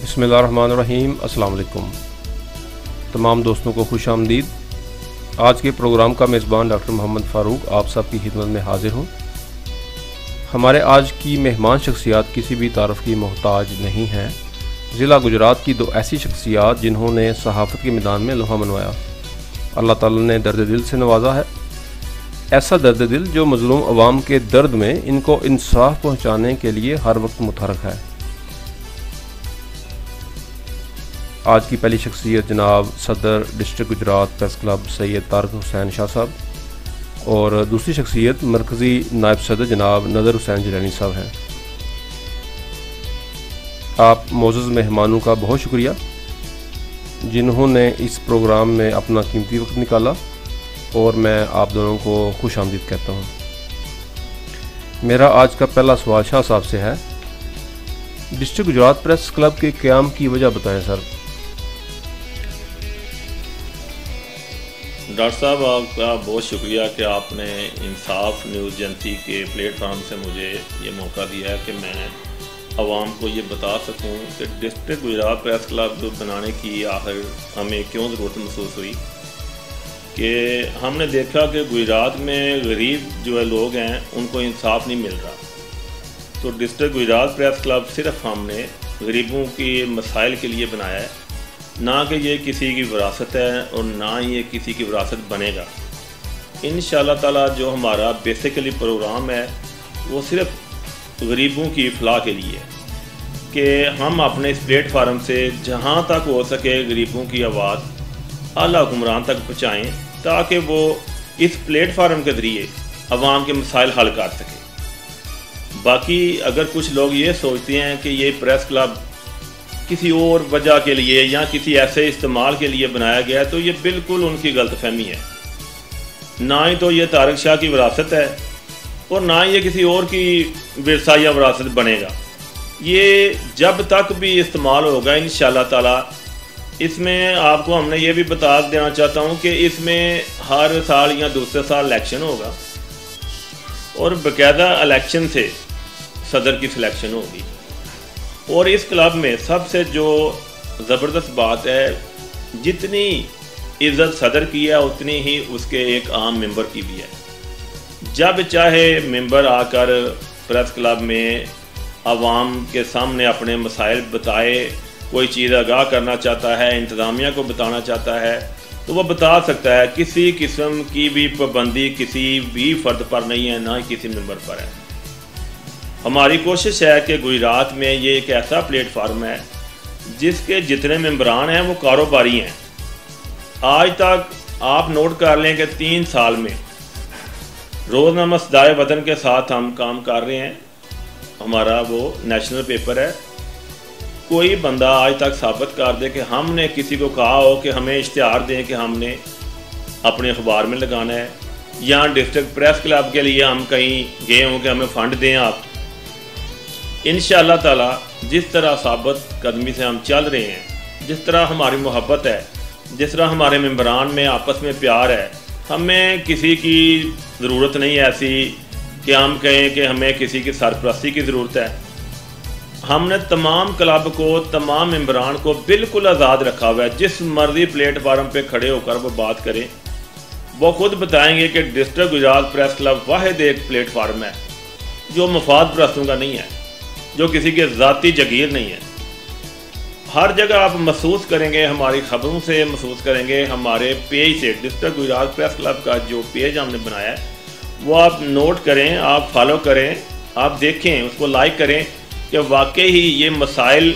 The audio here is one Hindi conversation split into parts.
बिस्मिल्लाहिर्रहमानिर्रहीम। अस्सलाम वालेकुम। तमाम दोस्तों को खुश आमदीद। आज के प्रोग्राम का मेज़बान डॉक्टर मोहम्मद फ़ारूक आप सब की खिदमत में हाजिर हूँ। हमारे आज की मेहमान शख्सियात किसी भी तारीफ़ की मोहताज नहीं हैं। ज़िला गुजरात की दो ऐसी शख्सियात जिन्होंने सहाफ़त के मैदान में लोहा मनवाया। अल्लाह ताला ने दर्द दिल से नवाजा है, ऐसा दर्द दिल जो मज़लूम अवाम के दर्द में इनको इंसाफ पहुँचाने के लिए हर वक्त मुतहरक है। आज की पहली शख्सियत जनाब सदर district Gujarat press club Syed Tariq Hussain Shah साहब, और दूसरी शख्सियत मरकज़ी नायब सदर जनाब नज़र हुसैन जिलानी साहब हैं। आप मोअज़्ज़ज़ मेहमानों का बहुत शुक्रिया जिन्होंने इस प्रोग्राम में अपना कीमती वक्त निकाला, और मैं आप दोनों को खुश आमदीद कहता हूँ। मेरा आज का पहला सवाल शाह साहब से है। डिस्ट्रिक्ट गुजरात प्रेस क्लब के क़याम की वजह बताएं सर। डॉक्टर साहब, आपका बहुत शुक्रिया कि आपने इंसाफ न्यूज़ एजेंसी के प्लेटफार्म से मुझे ये मौका दिया है कि मैं आवाम को ये बता सकूं कि डिस्ट्रिक्ट गुजरात प्रेस क्लब बनाने की आखिर हमें क्यों ज़रूरत महसूस हुई। कि हमने देखा कि गुजरात में गरीब जो है लोग हैं उनको इंसाफ नहीं मिल रहा, तो डिस्ट्रिक्ट गुजरात प्रेस क्लब सिर्फ हमने गरीबों के मसाइल के लिए बनाया है, ना कि ये किसी की विरासत है और ना ये किसी की विरासत बनेगा। इंशाअल्लाह ताला जो हमारा बेसिकली प्रोग्राम है वो सिर्फ गरीबों की इफ़लाह के लिए है कि हम अपने इस प्लेटफार्म से जहाँ तक हो सके गरीबों की आवाज़ आला हुक्मरान तक पहुँचाएँ, ताकि वो इस प्लेटफार्म के ज़रिए अवाम के मसाइल हल कर सकें। बाकी अगर कुछ लोग ये सोचते हैं कि ये प्रेस क्लब किसी और वजह के लिए या किसी ऐसे इस्तेमाल के लिए बनाया गया है, तो ये बिल्कुल उनकी गलतफहमी है। ना ही तो ये तारक शाह की विरासत है और ना ही ये किसी और की विरसा या विरासत बनेगा। ये जब तक भी इस्तेमाल होगा इंशाअल्लाह ताला, इसमें आपको हमने ये भी बता देना चाहता हूँ कि इसमें हर साल या दूसरे साल इलेक्शन होगा और बाकायदा इलेक्शन से सदर की सिलेक्शन होगी। और इस क्लब में सबसे जो ज़बरदस्त बात है, जितनी इज़्ज़त सदर की है उतनी ही उसके एक आम मेंबर की भी है। जब चाहे मेंबर आकर प्रेस क्लब में आवाम के सामने अपने मसाइल बताए, कोई चीज़ आगाह करना चाहता है, इंतज़ामिया को बताना चाहता है, तो वह बता सकता है। किसी किस्म की भी पाबंदी किसी भी फ़र्द पर नहीं है, ना ही किसी मेंबर पर है। हमारी कोशिश है कि गुजरात में ये एक ऐसा प्लेटफार्म है जिसके जितने मेंबरान हैं वो कारोबारी हैं। आज तक आप नोट कर लें कि 3 साल में रोज़नामा सदाए वतन के साथ हम काम कर रहे हैं। हमारा वो नेशनल पेपर है। कोई बंदा आज तक साबित कर दे कि हमने किसी को कहा हो कि हमें इश्तिहार दें कि हमने अपने अखबार में लगाना है, या डिस्ट्रिक्ट प्रेस क्लब के लिए हम कहीं गए हों कि हमें फ़ंड दें आप। इंशाअल्लाह ताला जिस तरह साबित कदमी से हम चल रहे हैं, जिस तरह हमारी मोहब्बत है, जिस तरह हमारे मेंबरान में आपस में प्यार है, हमें किसी की ज़रूरत नहीं है ऐसी कि हम कहें कि हमें किसी की सरपरस्ती की ज़रूरत है। हमने तमाम क्लब को, तमाम मेंबरान को बिल्कुल आज़ाद रखा हुआ है। जिस मर्जी प्लेटफार्म पे खड़े होकर वो बात करें, वो ख़ुद बताएंगे कि डिस्ट्रिक्ट गुजरात प्रेस क्लब वाहिद एक प्लेटफार्म है जो मफाद परस्तों का नहीं है, जो किसी के ज़ाती जगीर नहीं है। हर जगह आप महसूस करेंगे, हमारी ख़बरों से महसूस करेंगे, हमारे पेज से, डिस्ट्रिक्ट गुजरात प्रेस क्लब का जो पेज हमने बनाया है वो आप नोट करें, आप फॉलो करें, आप देखें, उसको लाइक करें कि वाकई ही ये मसाइल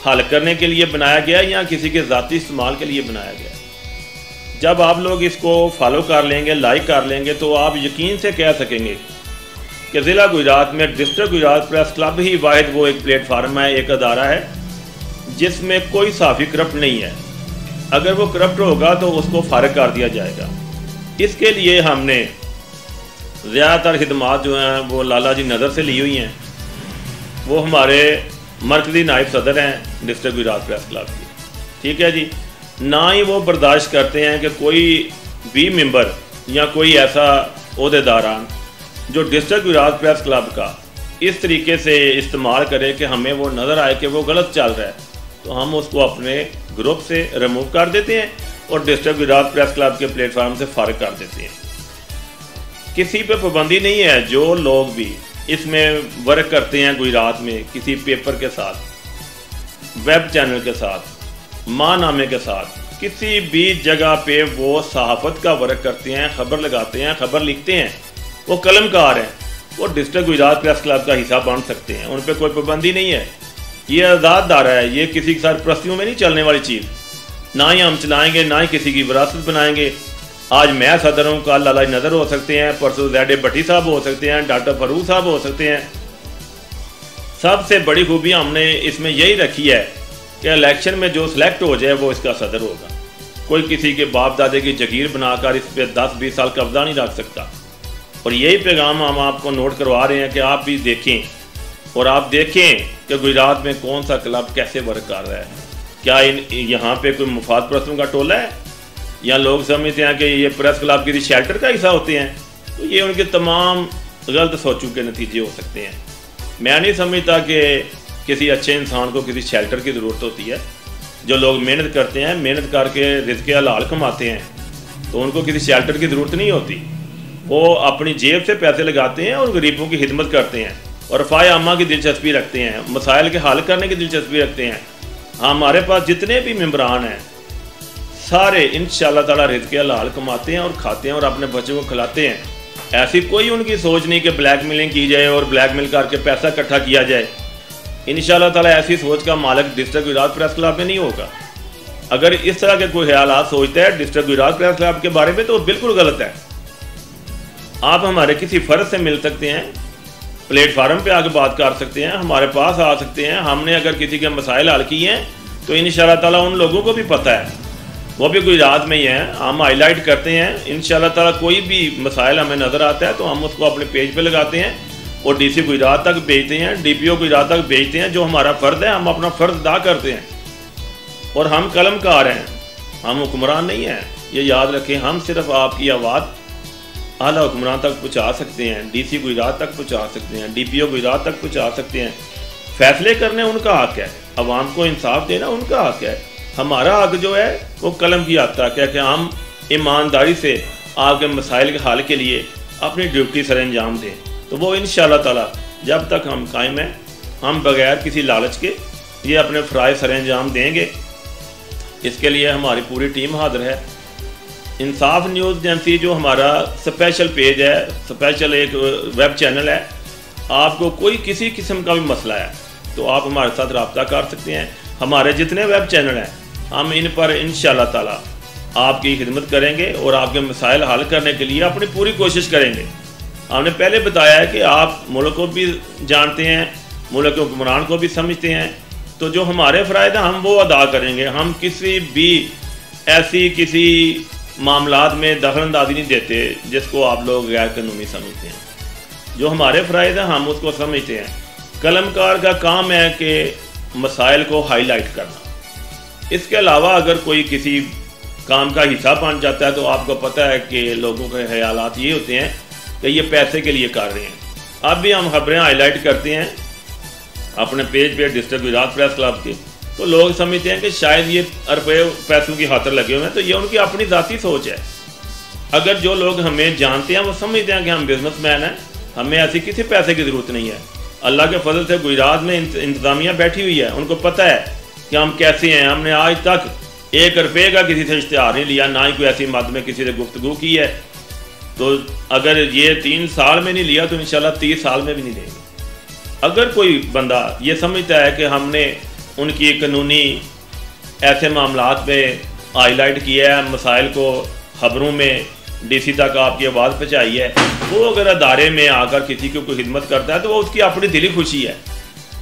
हल करने के लिए बनाया गया या किसी के ज़ाती इस्तेमाल के लिए बनाया गया। जब आप लोग इसको फॉलो कर लेंगे, लाइक कर लेंगे, तो आप यकीन से कह सकेंगे कि ज़िला गुजरात में डिस्ट्रिक्ट गुजरात प्रेस क्लब ही वाहिद वो एक प्लेटफार्म है, एक अदारा है जिसमें कोई साफ़ी करप्ट नहीं है। अगर वो करप्ट होगा तो उसको फारिग कर दिया जाएगा। इसके लिए हमने ज़्यादातर खिदमात जो हैं वो लाला जी नज़र से ली हुई हैं। वो हमारे मरकज़ी नायब सदर हैं डिस्ट्रिक्ट गुजरात प्रेस क्लब की, ठीक है जी। ना ही वो बर्दाश्त करते हैं कि कोई भी मेंबर या कोई ऐसा ओहदेदारान जो डिस्ट्रिक्ट गुजरात प्रेस क्लब का इस तरीके से इस्तेमाल करे कि हमें वो नज़र आए कि वो गलत चल रहा है। तो हम उसको अपने ग्रुप से रिमूव कर देते हैं और डिस्ट्रिक्ट गुजरात प्रेस क्लब के प्लेटफार्म से फारिग कर देते हैं। किसी पे पाबंदी नहीं है। जो लोग भी इसमें वर्क करते हैं गुजरात में किसी पेपर के साथ, वेब चैनल के साथ, माहनामे के साथ, किसी भी जगह पे वो सहाफ़त का वर्क करते हैं, खबर लगाते हैं, खबर लिखते हैं, वो कलमकार हैं, वो डिस्ट्रिक्ट गुजरात प्रेस क्लब का हिस्सा बन सकते हैं। उन पर कोई पाबंदी नहीं है। ये आज़ाद दायरा है। ये किसी के साथ प्रस्तियों में नहीं चलने वाली चीज़। ना ही हम चलाएंगे, ना ही किसी की विरासत बनाएंगे। आज मैं सदर हूँ, कल लाला नज़र हो सकते हैं, परसों ज़ैड भट्टी साहब हो सकते हैं, डॉक्टर फरूक साहब हो सकते हैं। सबसे बड़ी खूबी हमने इसमें यही रखी है कि इलेक्शन में जो सिलेक्ट हो जाए वो इसका सदर होगा। कोई किसी के बाप दादे की जगीर बनाकर इस पर 10-20 साल कब्जा नहीं रख सकता। और यही पैगाम हम आपको नोट करवा रहे हैं कि आप भी देखें और आप देखें कि गुजरात में कौन सा क्लब कैसे वर्क कर रहा है। क्या यहाँ पे कोई मुफाद परस्तों का टोला है, या लोग समझते हैं कि ये प्रेस क्लब किसी शेल्टर का हिस्सा होते हैं। तो ये उनके तमाम गलत सोचों के नतीजे हो सकते हैं। मैं नहीं समझता कि किसी अच्छे इंसान को किसी शेल्टर की ज़रूरत होती है। जो लोग मेहनत करते हैं, मेहनत करके रिज़्क़ हलाल कमाते हैं, तो उनको किसी शेल्टर की ज़रूरत नहीं होती। वो अपनी जेब से पैसे लगाते हैं और गरीबों की खिदमत करते हैं और रफ़ाए आमा की दिलचस्पी रखते हैं, मसाइल के हल करने की दिलचस्पी रखते हैं। हमारे पास जितने भी मेम्बरान हैं सारे इंशाअल्लाह ताला रिज़्क़ हलाल कमाते हैं और खाते हैं और अपने बच्चों को खिलाते हैं। ऐसी कोई उनकी सोच नहीं कि ब्लैकमेलिंग की जाए और ब्लैकमेल करके पैसा इकट्ठा किया जाए। इंशाअल्लाह ताला ऐसी सोच का मालिक डिस्ट्रिक्ट गुजरात प्रेस क्लब में नहीं होगा। अगर इस तरह के कोई ख्यालात सोचता है डिस्ट्रिक्ट गुजरात प्रेस क्लब के बारे में तो बिल्कुल गलत है। आप हमारे किसी फ़र्द से मिल सकते हैं, प्लेटफार्म पे आके बात कर सकते हैं, हमारे पास आ सकते हैं। हमने अगर किसी के मसाइल हल किए हैं तो इंशाअल्लाह ताला उन लोगों को भी पता है, वो भी गुजरात में ही हैं। हम हाईलाइट करते हैं। इंशाअल्लाह ताला कोई भी मसाइल हमें नज़र आता है तो हम उसको अपने पेज पे लगाते हैं और डीसी गुजरात तक भेजते हैं, डीपीओ गुजरात तक भेजते हैं। जो हमारा फ़र्ज़ है हम अपना फ़र्ज़ अदा करते हैं और हम कलमकार हैं, हम हुक्मरान नहीं हैं। ये याद रखें। हम सिर्फ आपकी आवाज़ आला हुक्मरान तक पहुँचा सकते हैं, डीसी गुजरात तक पहुँचा सकते हैं, डीपीओ गुजरात तक पहुँचा सकते हैं। फैसले करने उनका हक़ है, अवाम को इंसाफ देना उनका हक़ है। हमारा हक़ जो है वो कलम की हद तक है कि हम ईमानदारी से आपके मसाइल के हल के लिए अपनी ड्यूटी सर अंजाम दें। तो वो इंशाअल्लाह ताला जब तक हम कायम हैं, हम बग़ैर किसी लालच के ये अपने फ़राइज़ सर अंजाम देंगे। इसके लिए हमारी पूरी टीम हाज़िर है। इंसाफ न्यूज़ एजेंसी जो हमारा स्पेशल पेज है, स्पेशल एक वेब चैनल है, आपको कोई किसी किस्म का भी मसला है तो आप हमारे साथ रब्ता कर सकते हैं। हमारे जितने वेब चैनल हैं हम इन पर इंशाअल्लाह ताला आपकी खिदमत करेंगे और आपके मसाइल हल करने के लिए अपनी पूरी कोशिश करेंगे। हमने पहले बताया है कि आप मुल्क को भी जानते हैं, मुल्क के हुक्मरान को भी समझते हैं, तो जो हमारे फ़राइज़ हैं हम वो अदा करेंगे। हम किसी भी ऐसी किसी मामलात में दखलंदाजी नहीं देते जिसको आप लोग गैर कानूनी समझते हैं। जो हमारे फ़राइज़ हैं हम उसको समझते हैं। कलमकार का काम है कि मसाइल को हाईलाइट करना। इसके अलावा अगर कोई किसी काम का हिस्सा बन जाता है तो आपको पता है कि लोगों के ख्यालात ये होते हैं कि ये पैसे के लिए कर रहे हैं। अब भी हम खबरें हाईलाइट करते हैं अपने पेज पे डिस्ट्रिक्ट गुजरात प्रेस क्लब के, तो लोग समझते हैं कि शायद ये रुपये पैसों की खातर लगे हुए हैं। तो ये उनकी अपनी ज़ाती सोच है। अगर जो लोग हमें जानते हैं वो समझते हैं कि हम बिजनेसमैन हैं, हमें ऐसी किसी पैसे की ज़रूरत नहीं है। अल्लाह के फजल से गुजरात में इंतज़ामिया बैठी हुई है, उनको पता है कि हम कैसे हैं। हमने आज तक 1 रुपये का किसी से इश्तिहार नहीं लिया, ना ही कोई ऐसी मद में किसी से गुफ्तगू की है। तो अगर ये 3 साल में नहीं लिया तो इंशाल्लाह 30 साल में भी नहीं लेंगे। अगर कोई बंदा ये समझता है कि हमने उनकी कानूनी ऐसे मामलात में हाईलाइट किया है, मसाइल को खबरों में डीसी तक आपकी आवाज़ पहुँचाई है, वो अगर अदारे में आकर किसी को कोई खिदमत करता है तो वो उसकी अपनी दिली खुशी है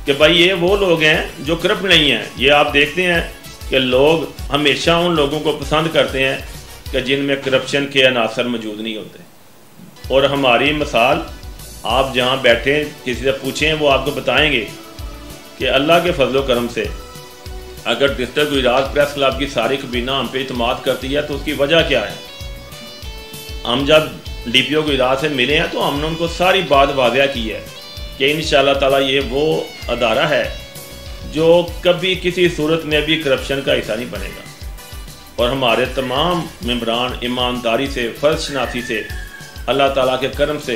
कि भाई ये वो लोग हैं जो करप्ट नहीं हैं। ये आप देखते हैं कि लोग हमेशा उन लोगों को पसंद करते हैं कि जिनमें करप्शन के अनासर मौजूद नहीं होते। और हमारी मिसाल आप जहाँ बैठे किसी से पूछें वो आपको बताएंगे कि अल्लाह के फजलो करम से अगर डिस्ट्रिक्ट गुजरात प्रेस क्लब की सारी कबीना हम पे इतमाद करती है तो उसकी वजह क्या है। हम जब डीपीओ गुजरात से मिले हैं तो हमने उनको सारी बात वाज़ह की है कि इंशाअल्लाह ताला ये वो अदारा है जो कभी किसी सूरत में भी करप्शन का हिस्सा नहीं बनेगा। और हमारे तमाम मेंबरान ईमानदारी से, फ़र्ज़ शनासी से, अल्लाह ताला के करम से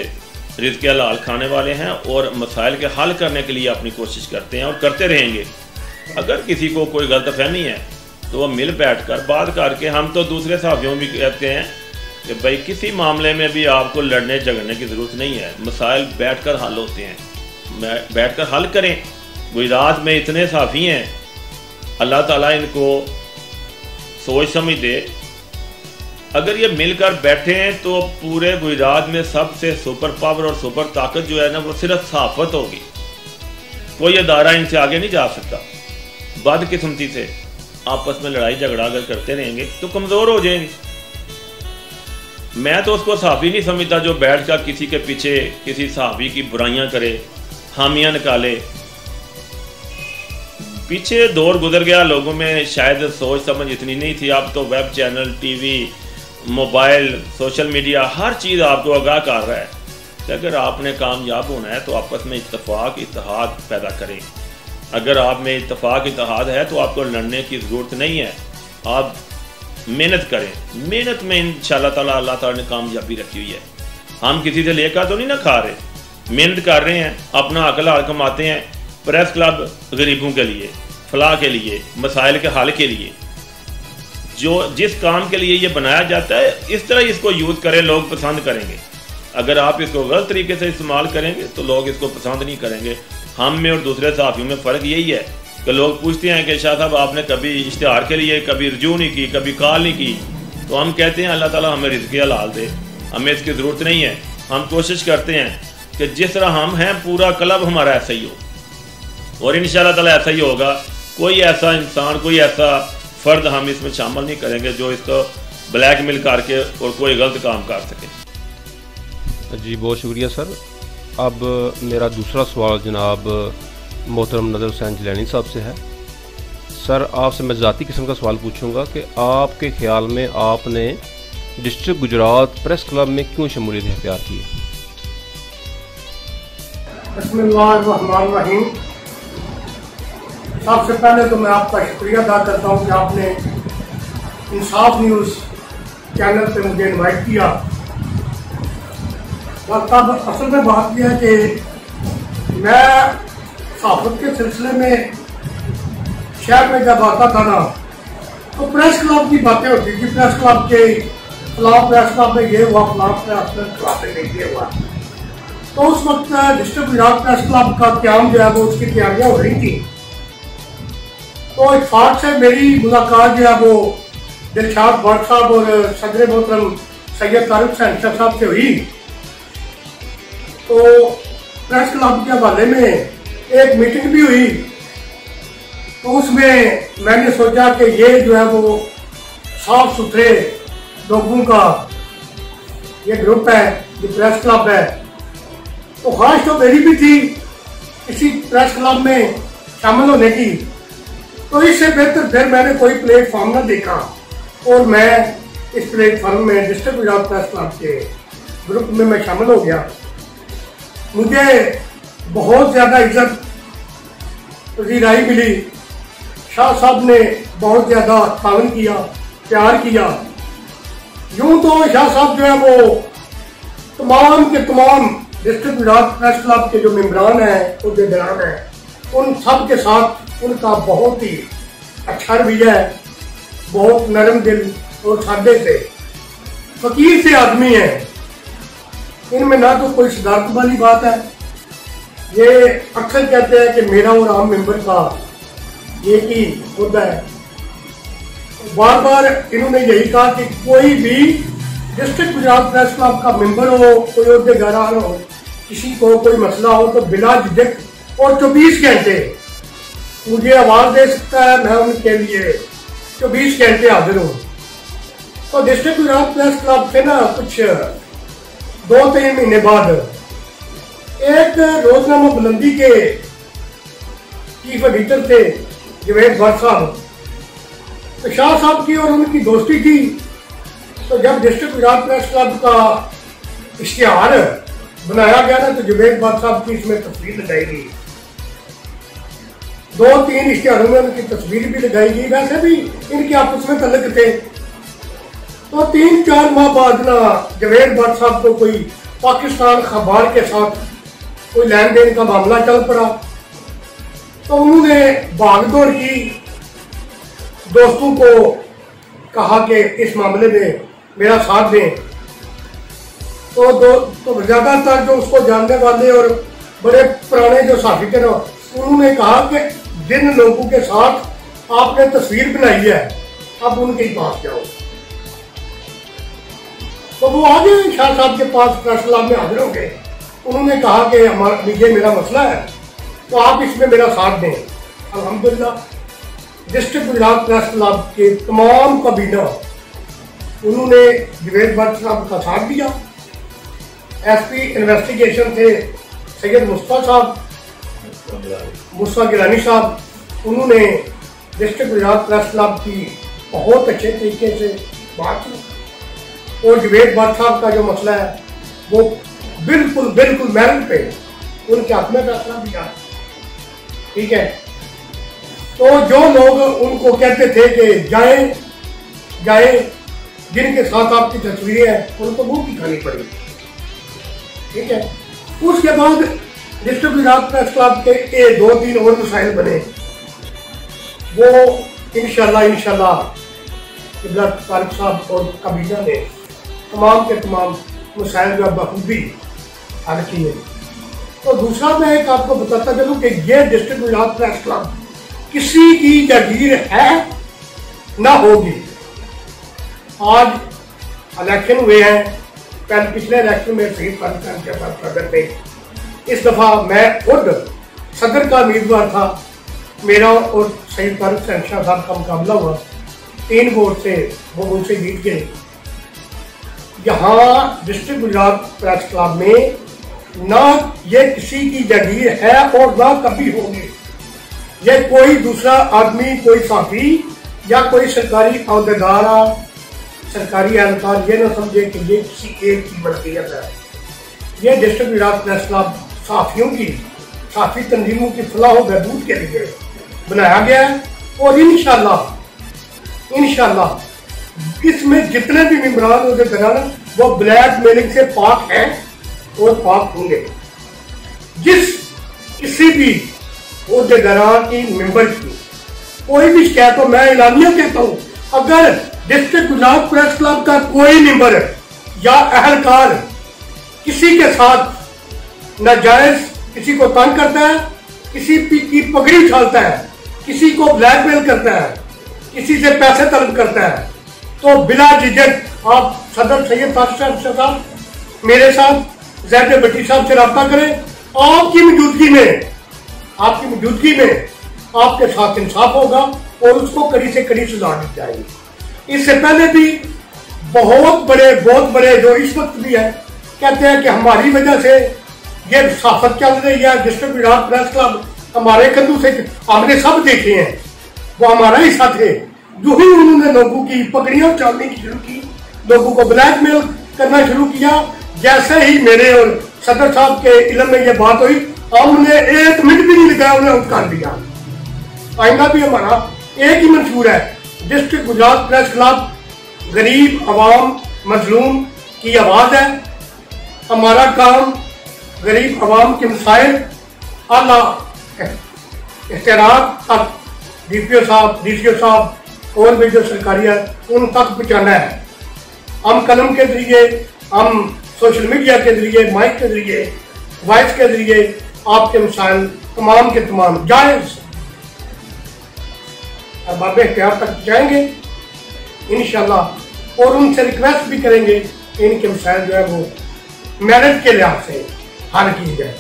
रिज़्क़ हलाल खाने वाले हैं और मसाइल के हल करने के लिए अपनी कोशिश करते हैं और करते रहेंगे। अगर किसी को कोई गलतफहमी है तो वह मिल बैठ कर बात करके, हम तो दूसरे साथियों भी कहते हैं कि भाई किसी मामले में भी आपको लड़ने झगड़ने की ज़रूरत नहीं है, मसाइल बैठ कर हल होते हैं, बैठ कर हल करें। गुजरात में इतने साफ़ी हैं, अल्लाह ताला इनको सोच समझ दे। अगर ये मिलकर बैठे हैं तो पूरे गुजरात में सबसे सुपर पावर और सुपर ताकत जो है ना, वो सिर्फ सहाफ़त होगी। कोई अदारा इनसे आगे नहीं जा सकता। बदकिस्मती से आपस में लड़ाई झगड़ा अगर करते रहेंगे तो कमज़ोर हो जाएंगे। मैं तो उसको सहाफ़ी नहीं समझता जो बैठ कर किसी के पीछे किसी सहाफ़ी की बुराइयां करे, हामियां निकाले। पीछे दौर गुजर गया, लोगों में शायद सोच समझ इतनी नहीं थी। अब तो web channel, TV, mobile, social media, हर चीज़ आपको आगाह कर रहा है कि अगर आपने कामयाब होना है तो आपस में इत्तेफाक इत्तेहाद पैदा करें। अगर आप में इत्तेफाक इत्तेहाद है तो आपको लड़ने की ज़रूरत नहीं है। आप मेहनत करें, मेहनत में इंशाअल्लाह ताला अल्लाह ताला ने कामयाबी रखी हुई है। हम किसी से लेकर तो नहीं ना खा रहे, मेहनत कर रहे हैं, अपना अकल हाल कमाते हैं। प्रेस क्लब गरीबों के लिए, फलाह के लिए, मसाइल के हल के लिए, जो जिस काम के लिए ये बनाया जाता है इस तरह इसको यूज़ करें, लोग पसंद करेंगे। अगर आप इसको गलत तरीके से इस्तेमाल करेंगे तो लोग इसको पसंद नहीं करेंगे। हम में और दूसरे साथियों में फ़र्क यही है कि लोग पूछते हैं कि शाह साहब आपने कभी इश्तिहार के लिए कभी रजू नहीं की, कभी कॉल नहीं की, तो हम कहते हैं अल्लाह ताला हमें रिज़्क़ हलाल दे, हमें इसकी ज़रूरत नहीं है। हम कोशिश करते हैं कि जिस तरह हम हैं पूरा क्लब हमारा ऐसा ही हो, और इंशाअल्लाह ताला ऐसा ही होगा। कोई ऐसा इंसान, कोई ऐसा फ़र्द हम इसमें शामिल नहीं करेंगे जो इसको ब्लैकमेल करके और कोई गलत काम कर सके। जी बहुत शुक्रिया सर। अब मेरा दूसरा सवाल जनाब मोहतरम नदर हुसैन जिलानी साहब से है। सर आपसे मैं ज़ाती किस्म का सवाल पूछूंगा कि आपके ख्याल में आपने डिस्ट्रिक्ट गुजरात प्रेस क्लब में क्यों शमूलियत इख्तियार की? बिस्मिल्लाहिर्रहमानिर्रहीम। सबसे पहले तो मैं आपका शुक्रिया अदा करता हूँ कि आपने इंसाफ न्यूज़ चैनल पे मुझे इनवाइट किया। और तब असल में बात यह है कि मैं सहाफ़त के सिलसिले में शहर में जब आता था ना, तो प्रेस क्लब की बातें होती थी। प्रेस क्लब के फलां प्रेस क्लब में ये हुआ, फलां प्रेस क्लब में ये हुआ। तो उस वक्त डिस्ट्रिक्ट गुजरात प्रेस क्लब का क्याम जो है वो उसकी तैयारियां हो रही थी। तो इत्तेफाक से मेरी मुलाकात जो है वो दिलशाद भट्ट साहब और सदर मोहतरम सैयद तारिक हुसैन शाह साहब से हुई। तो प्रेस क्लब के हवाले में एक मीटिंग भी हुई। तो उसमें मैंने सोचा कि ये जो है वो साफ सुथरे लोगों का ये ग्रुप है, ये प्रेस क्लब है। तो ख्वाहिश तो मेरी भी थी इसी प्रेस क्लब में शामिल होने की। तो इससे बेहतर फिर मैंने कोई प्लेटफॉर्म ना देखा और मैं इस प्लेटफॉर्म में डिस्ट्रिक्ट गुजरात प्रेस क्लब के ग्रुप में मैं शामिल हो गया। मुझे बहुत ज़्यादा इज्जत पजीराई मिली। शाह साहब ने बहुत ज़्यादा तावन किया, प्यार किया। यूँ तो शाह साहब जो है वो तमाम के तमाम डिस्ट्रिक्ट गुजरात प्रेस क्लब के जो मेम्बरान हैं, उहदेदार हैं, उन सब के साथ उनका बहुत ही अच्छा रवैया है। बहुत नरम दिल और सादे से फकीर से आदमी है। इनमें ना तो कोई सदाकत वाली बात है। ये अक्सर कहते हैं कि मेरा और आम मेंबर का एक ही मुद्दा है। बार बार इन्होंने यही कहा कि कोई भी डिस्ट्रिक्ट गुजरात प्रेस क्लब का मेंबर हो, कोई उहदेदार हो, किसी को कोई मसला हो तो बिला झिझक और 24 घंटे मुझे आवाज़ दे सकता है। मैं उनके लिए 24 घंटे हाजिर हूँ। तो डिस्ट्रिक्ट गुजरात प्रेस क्लब से ना कुछ 2-3 महीने बाद एक रोजनामा बुलंदी के चीफ एडिटर थे जवेद भट्ट साहब। तो शाह साहब की और उनकी दोस्ती थी। तो जब डिस्ट्रिक्ट गुजरात प्रेस क्लब का इश्तिहार बनाया गया ना, तो जवेद भट्ट साहब की इसमें तस्वीर लगाई गई। 2-3 इश्तिहारों में उनकी तस्वीर भी लगाई गई, वैसे भी इनके आपस में तल्लुक थे। तो 3-4 माह बाद ना जवेद भट्ट साहब को कोई पाकिस्तान अखबार के साथ कोई लेन देन का मामला चल पड़ा, तो उन्होंने भागदौड़ की, दोस्तों को कहा कि इस मामले में मेरा साथ दें। तो ज्यादातर जो उसको जानने वाले और बड़े पुराने जो साथी थे ना, उन्होंने कहा कि जिन लोगों के साथ आपने तस्वीर बनाई है अब उनके पास जाओ। तो वो आ गए शाह साहब के पास, प्रेस क्लब में हाजिर हो गए। उन्होंने कहा कि ये मेरा मसला है, तो आप इसमें मेरा साथ दें। अल्हम्दुलिल्लाह डिस्ट्रिक्ट गुजरात प्रेस क्लब के तमाम काबीना उन्होंने जवेद भट्ट साहब का साथ दिया। एसपी इन्वेस्टिगेशन थे सैयद मुस्तफा गिलानी साहब, उन्होंने डिस्ट्रिक्ट गुजरात प्रेस क्लब की बहुत अच्छे तरीके से बात की और जवेद भट्ट साहब का जो मसला है वो बिल्कुल मेरिट पे उनके हाथ में फैसला दिया। ठीक है, तो जो लोग उनको कहते थे कि जाए जिनके साथ आपकी तस्वीरें हैं उनको मुंह की खानी पड़ी। ठीक है, उसके बाद डिस्ट्रिक्ट गुजरात प्रेस क्लब के 2-3 और मसाइल बने, वो इंशाल्लाह तारिक साहब और काबीना ने तमाम के तमाम मसाइल जो बखूबी हल किए। तो दूसरा मैं एक आपको बताता चलूँ कि ये डिस्ट्रिक्ट गुजरात प्रेस क्लब किसी की जागीर है ना होगी। आज इलेक्शन हुए हैं, पहले पिछले इलेक्शन में शहीद पाकिस्तान के साथ सदर थे, इस दफा मैं खुद सदर का उम्मीदवार था। मेरा और शहीद तारिक शाह साहब का मुकाबला हुआ, 3 वोट से वो उनसे जीत गए। यहाँ डिस्ट्रिक्ट गुजरात प्रेस क्लब में ना ये किसी की जागीर है और ना कभी होगी। ये कोई दूसरा आदमी, कोई साथी या कोई सरकारी अहदेदार, सरकारी एहलकार ये ना समझे कि ये किसी एक की मलकियत है। ये डिस्ट्रिक्ट गुजरात प्रेस क्लब साथियों की, साथी तंजीमों की फलाह व बहबूद के लिए बनाया गया है और इंशाल्लाह इसमें जितने भी मेंबरान होते कराना वो ब्लैक मेलिंग से पाक हैं और पाक होंगे। जिस किसी भी अहदेदार की मेंबर की कोई भी शिकायत हो, मैं एलानिया कहता हूँ, अगर डिस्ट्रिक्ट गुजरात प्रेस क्लब का कोई मेंबर या अहलकार किसी के साथ नाजायज किसी को तंग करता है, किसी की पगड़ी उछालता है, किसी को ब्लैकमेल करता है, किसी से पैसे तलब करता है, तो बिला झिझक आप सदर सैयद तारिक शाह साहब मेरे साथ जैद भट्टी साहब से रब्ता करें। आपकी मौजूदगी में आपके साथ इंसाफ होगा और उसको कड़ी से कड़ी सजा दी जाएगी। इससे पहले भी बहुत बड़े जो इस वक्त भी है कहते हैं कि हमारी वजह से ये साफत चल रही है, डिस्ट्रिक्ट गुजरात प्रेस क्लब हमारे कंधों से, हमने सब देखे हैं, वो हमारा हिस्सा थे। जो ही उन्होंने लोगों की पगड़ियां उछालने की शुरू की, लोगों को ब्लैकमेल करना शुरू किया, जैसे ही मेरे और सदर साहब के इल्म में ये बात हुई, हमने 1 मिनट भी नहीं लगाया, उन्हें उठकार दिया। आइंदा भी हमारा एक ही मंशूर है, डिस्ट्रिक्ट गुजरात प्रेस क्लब गरीब अवाम मजलूम की आवाज है। हमारा काम गरीब अवाम के मसाइल आला इख्तियारात तक DPO साहब, DCO साहब और भी जो सरकारी है उन तक पहुँचाना है। हम कलम के जरिए, हम सोशल मीडिया के जरिए, माइक के जरिए, वॉइस के जरिए आपके मसाइल तमाम के तमाम जायज बाबे इख्तियार तक पहुँचाएंगे इंशाल्लाह, और उनसे रिक्वेस्ट भी करेंगे कि इनके मसाइल जो है वो मेरिट के लिहाज से हल किए जाए।